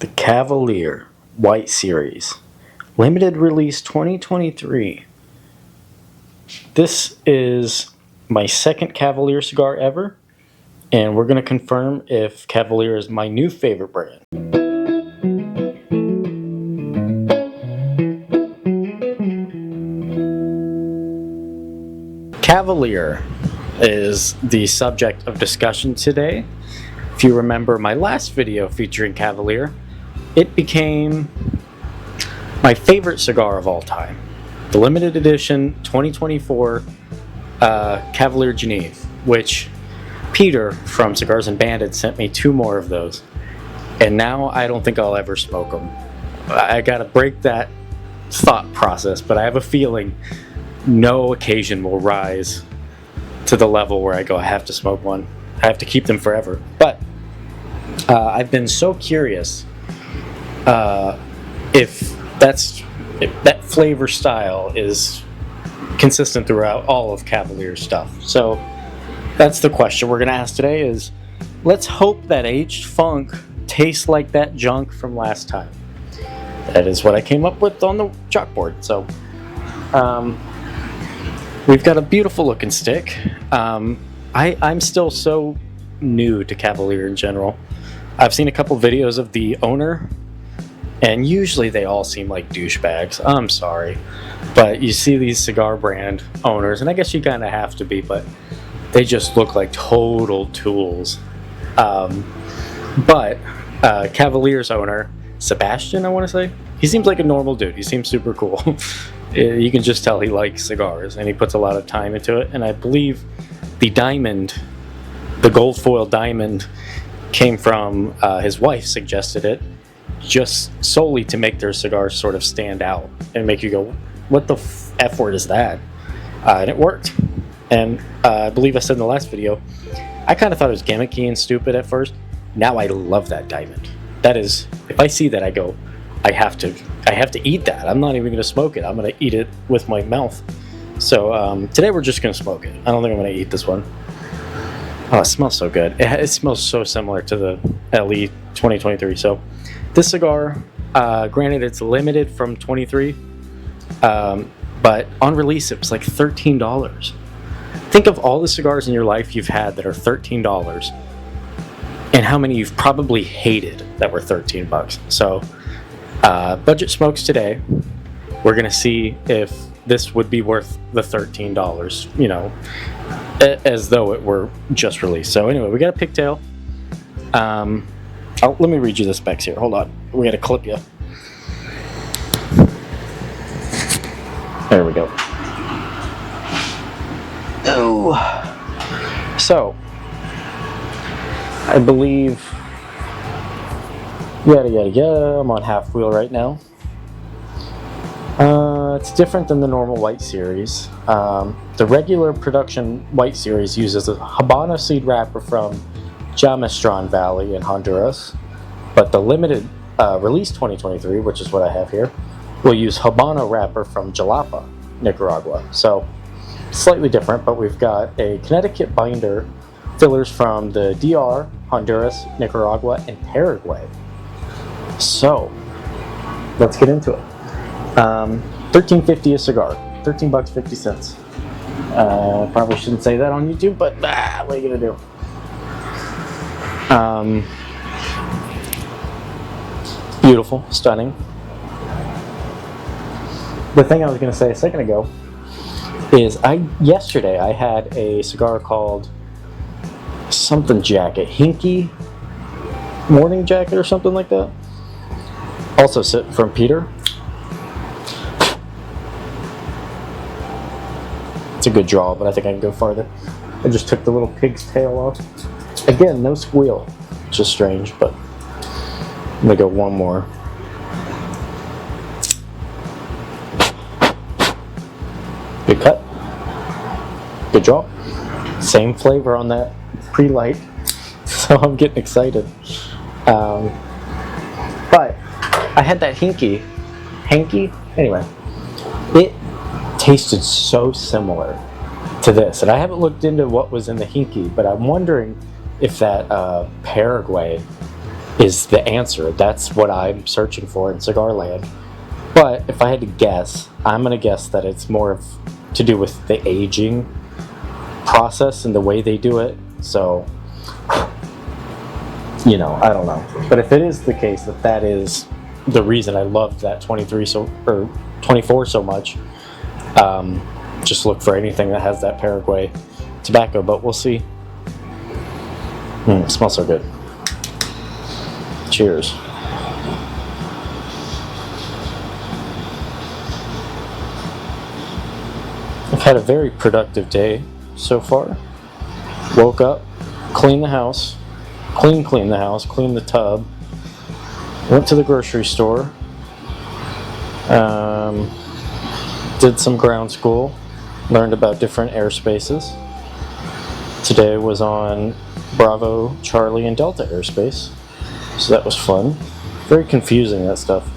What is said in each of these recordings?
The Cavalier White Series, limited release 2023. This is my second Cavalier cigar ever, and we're going to confirm if Cavalier is my new favorite brand. Cavalier is the subject of discussion today. If you remember my last video featuring Cavalier, it became my favorite cigar of all time. The limited edition 2024 Cavalier Geneve, which Peter from Cigars and Bandits sent me 2 more of those. And now I don't think I'll ever smoke them. I gotta break that thought process, but I have a feeling no occasion will rise to the level where I go, I have to smoke one. I have to keep them forever. But I've been so curious if that flavor style is consistent throughout all of Cavalier's stuff. So that's the question we're gonna ask today is, let's hope that aged funk tastes like that junk from last time. That is what I came up with on the chalkboard. So we've got a beautiful looking stick. I'm still so new to Cavalier in general. I've seen a couple videos of the owner, and usually they all seem like douchebags. I'm sorry, but you see these cigar brand owners, and I guess you kind of have to be, but they just look like total tools. But Cavalier's owner, Sebastian, I want to say, he seems like a normal dude. He seems super cool. You can just tell he likes cigars, and he puts a lot of time into it. And I believe the diamond, the gold foil diamond, came from his wife suggested it, just solely to make their cigars sort of stand out and make you go, what the F word is that? And it worked. And I believe I said in the last video, I kind of thought it was gimmicky and stupid at first. Now I love that diamond. That is, if I see that, I go, I have to eat that. I'm not even going to smoke it. I'm going to eat it with my mouth. So today we're just going to smoke it. I don't think I'm going to eat this one. Oh, it smells so good. It smells so similar to the LE 2023. So this cigar, granted it's limited from 23, but on release it was like $13. Think of all the cigars in your life you've had that are $13 and how many you've probably hated that were 13 bucks. So budget smokes today. We're going to see if this would be worth the $13, you know, as though it were just released. So anyway, we got a pigtail. Let me read you the specs here. Hold on. We got to clip you. There we go. Oh. So, I believe, yada yada yada, I'm on half wheel right now. It's different than the normal white series. The regular production white series uses a Habano seed wrapper from Jamastran Valley in Honduras, but the limited release 2023, which is what I have here, will use Habano wrapper from Jalapa, Nicaragua. So slightly different, but we've got a Connecticut binder, fillers from the DR, Honduras, Nicaragua, and Paraguay. So let's get into it. $13.50 a cigar, 13 bucks 50 cents. Probably shouldn't say that on YouTube, but what are you gonna do? Beautiful, stunning. The thing I was gonna say a second ago is yesterday I had a cigar called something jacket, Hinky morning jacket or something like that. Also from Peter. It's a good draw, but I think I can go farther. I just took the little pig's tail off. Again, no squeal, which is strange, but I'm gonna go one more. Good cut. Good draw. Same flavor on that pre-light, so I'm getting excited. But I had that hanky. Anyway, it tasted so similar to this, and I haven't looked into what was in the hinky, but I'm wondering if that Paraguay is the answer. That's what I'm searching for in cigar land. But if I had to guess, I'm going to guess that it's more of to do with the aging process and the way they do it. So, you know, I don't know. But if it is the case that that is the reason I loved that 24 so much, just look for anything that has that Paraguay tobacco. But we'll see. It smells so good. Cheers. I've had a very productive day so far. Woke up, cleaned the house, cleaned the house, cleaned the tub, went to the grocery store, did some ground school, learned about different airspaces. Today was on Bravo, Charlie, and Delta airspace, so that was fun. Very confusing, that stuff.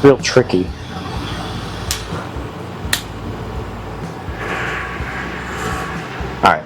Real tricky. Alright.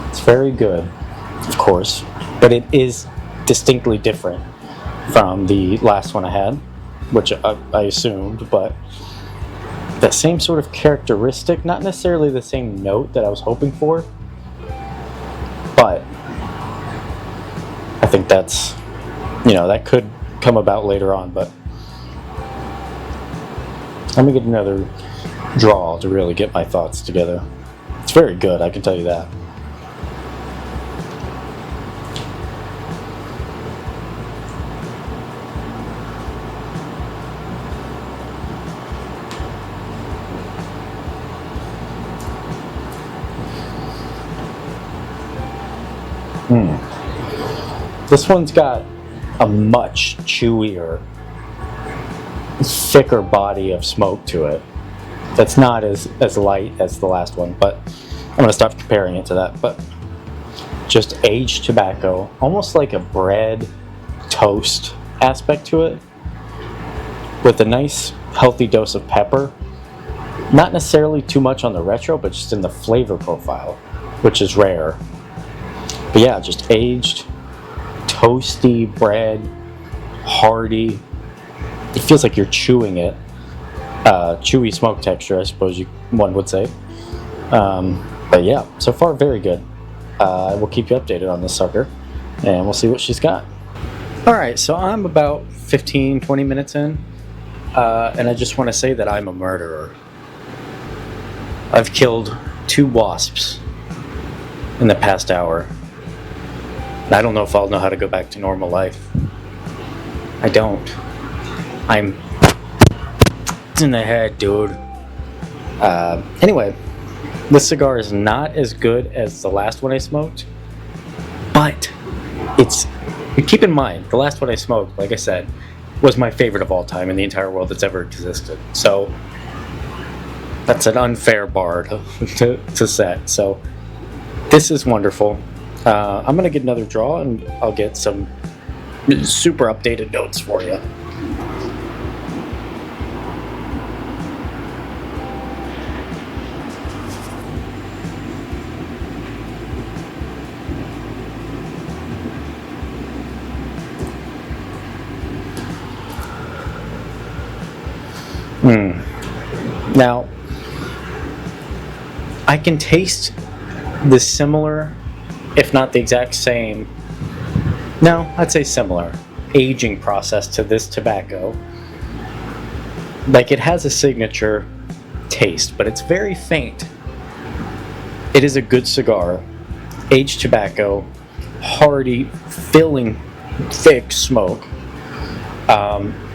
It's very good, of course, but it is distinctly different from the last one I had, which I assumed, but that same sort of characteristic, not necessarily the same note that I was hoping for, but I think that's, you know, that could come about later on. But let me get another draw to really get my thoughts together. It's very good, I can tell you that. This one's got a much chewier, thicker body of smoke to it. That's not as light as the last one, but I'm going to stop comparing it to that. But just aged tobacco, almost like a bread toast aspect to it, with a nice healthy dose of pepper. Not necessarily too much on the retro, but just in the flavor profile, which is rare. But yeah, just aged, toasty bread, hearty. It feels like you're chewing it. Chewy smoke texture, I suppose one would say. But yeah, so far very good. We'll keep you updated on this sucker, and we'll see what she's got. Alright, so I'm about 15-20 minutes in, and I just want to say that I'm a murderer. I've killed 2 wasps in the past hour. I don't know if I'll know how to go back to normal life. I don't. I'm in the head, dude. Anyway, this cigar is not as good as the last one I smoked, but keep in mind, the last one I smoked, like I said, was my favorite of all time in the entire world that's ever existed. So that's an unfair bar to set. So this is wonderful. I'm going to get another draw, and I'll get some super updated notes for you. Now, I can taste the similar, if not the exact same, no, I'd say similar, aging process to this tobacco. Like, it has a signature taste, but it's very faint. It is a good cigar, aged tobacco, hearty, filling, thick smoke.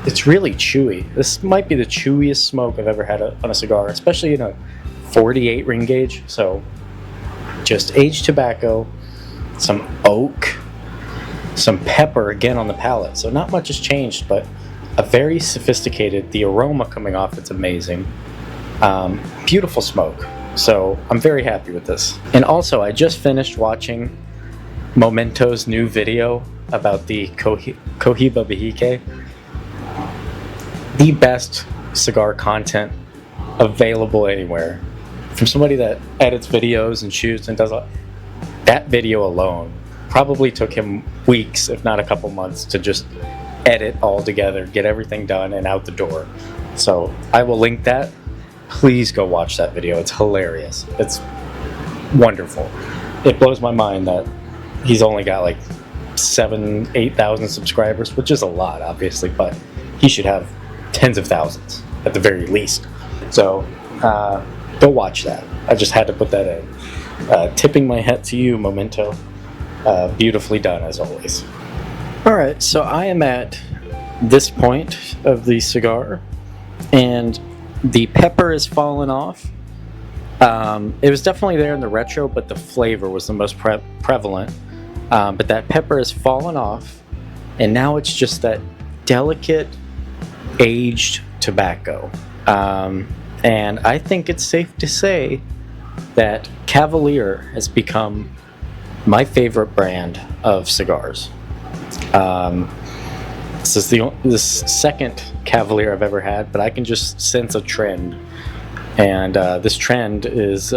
It's really chewy. This might be the chewiest smoke I've ever had on a cigar, especially in a 48 ring gauge. So just aged tobacco, some oak, some pepper again on the palate. So not much has changed, but a very sophisticated, the aroma coming off, it's amazing. Beautiful smoke. So I'm very happy with this. And also, I just finished watching Momento's new video about the Cohiba Behike. The best cigar content available anywhere. From somebody that edits videos and shoots and does that video alone probably took him weeks, if not a couple months, to just edit all together, get everything done and out the door. So I will link that. Please go watch that video. It's hilarious. It's wonderful. It blows my mind that he's only got like 8,000 subscribers, which is a lot, obviously, but he should have tens of thousands at the very least. So go watch that. I just had to put that in. Tipping my hat to you, Memento. Beautifully done, as always. Alright, so I am at this point of the cigar, and the pepper is fallen off. It was definitely there in the retro, but the flavor was the most prevalent. But that pepper has fallen off, and now it's just that delicate, aged tobacco. And I think it's safe to say that Cavalier has become my favorite brand of cigars. This is the second Cavalier I've ever had, but I can just sense a trend. And this trend is,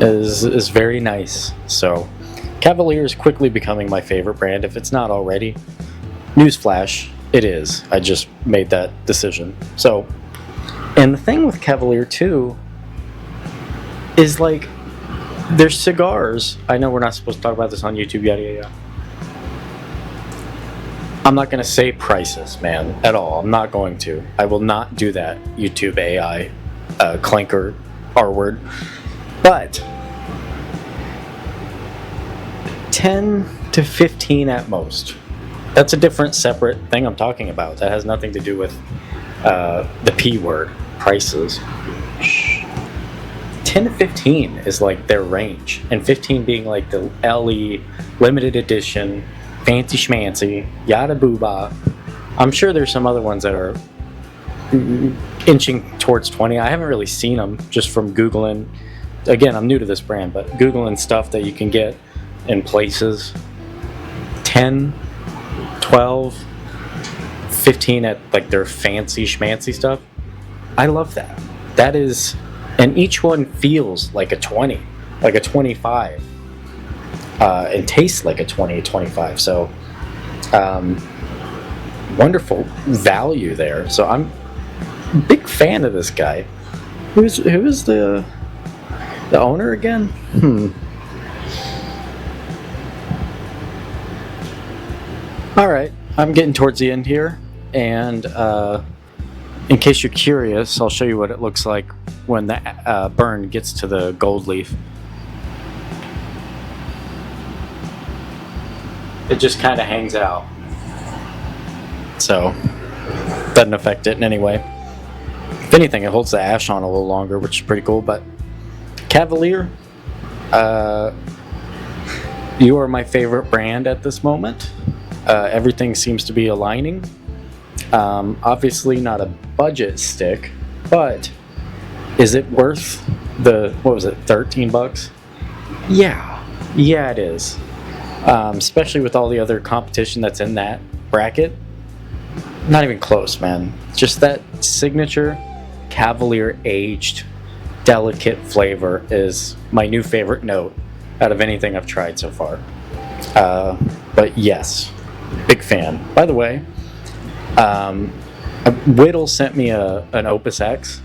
is very nice. So Cavalier is quickly becoming my favorite brand, if it's not already. Newsflash, it is. I just made that decision. So, and the thing with Cavalier too is like, their cigars, I know we're not supposed to talk about this on YouTube, yada. I'm not going to say prices, man, at all. I'm not going to. I will not do that, YouTube AI, clanker R word. But 10 to 15 at most. That's a different, separate thing I'm talking about. That has nothing to do with the P word, prices. 10 to 15 is like their range, and 15 being like the LE limited edition, fancy schmancy, yada booba. I'm sure there's some other ones that are inching towards 20. I haven't really seen them, just from Googling. Again, I'm new to this brand, but Googling stuff that you can get in places. 10, 12, 15 at like their fancy schmancy stuff. I love that. That is, and each one feels like a 20, like a 25, and tastes like a 20, 25. So, wonderful value there. So I'm a big fan of this guy. Who is the owner again? All right, I'm getting towards the end here, and in case you're curious, I'll show you what it looks like when the burn gets to the gold leaf. It just kind of hangs out, so doesn't affect it in any way. If anything, it holds the ash on a little longer, which is pretty cool. But Cavalier, you are my favorite brand at this moment. Everything seems to be aligning. Obviously not a budget stick, but is it worth the, what was it, 13 bucks? Yeah, it is. Especially with all the other competition that's in that bracket. Not even close, man. Just that signature Cavalier aged delicate flavor is my new favorite note out of anything I've tried so far. But yes, big fan. By the way, Whittle sent me an Opus X,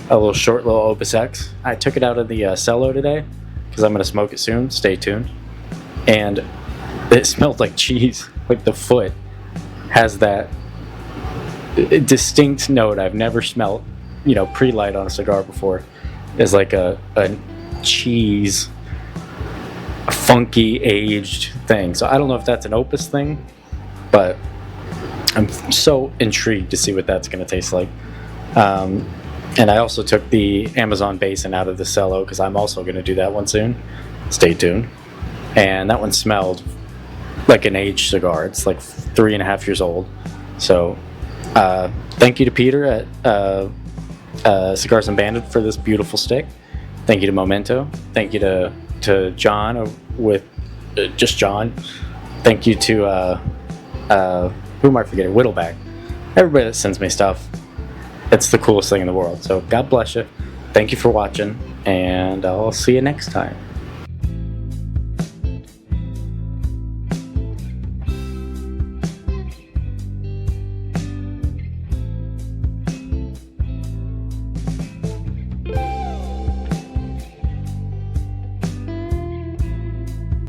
a short little Opus X. I took it out of the cello today because I'm going to smoke it soon. Stay tuned. And it smelled like cheese. Like the foot has that distinct note I've never smelled, pre-light on a cigar before. Is like a cheese, a funky aged thing. So I don't know if that's an Opus thing, but I'm so intrigued to see what that's going to taste like. And I also took the Amazon Basin out of the cello because I'm also going to do that one soon. Stay tuned. And that one smelled like an aged cigar. It's like 3.5 years old. So thank you to Peter at Cigars and Bandit for this beautiful stick. Thank you to Memento. Thank you to John with just John. Thank you to who am I forgetting? Whittleback. Everybody that sends me stuff. It's the coolest thing in the world. So God bless you. Thank you for watching, and I'll see you next time.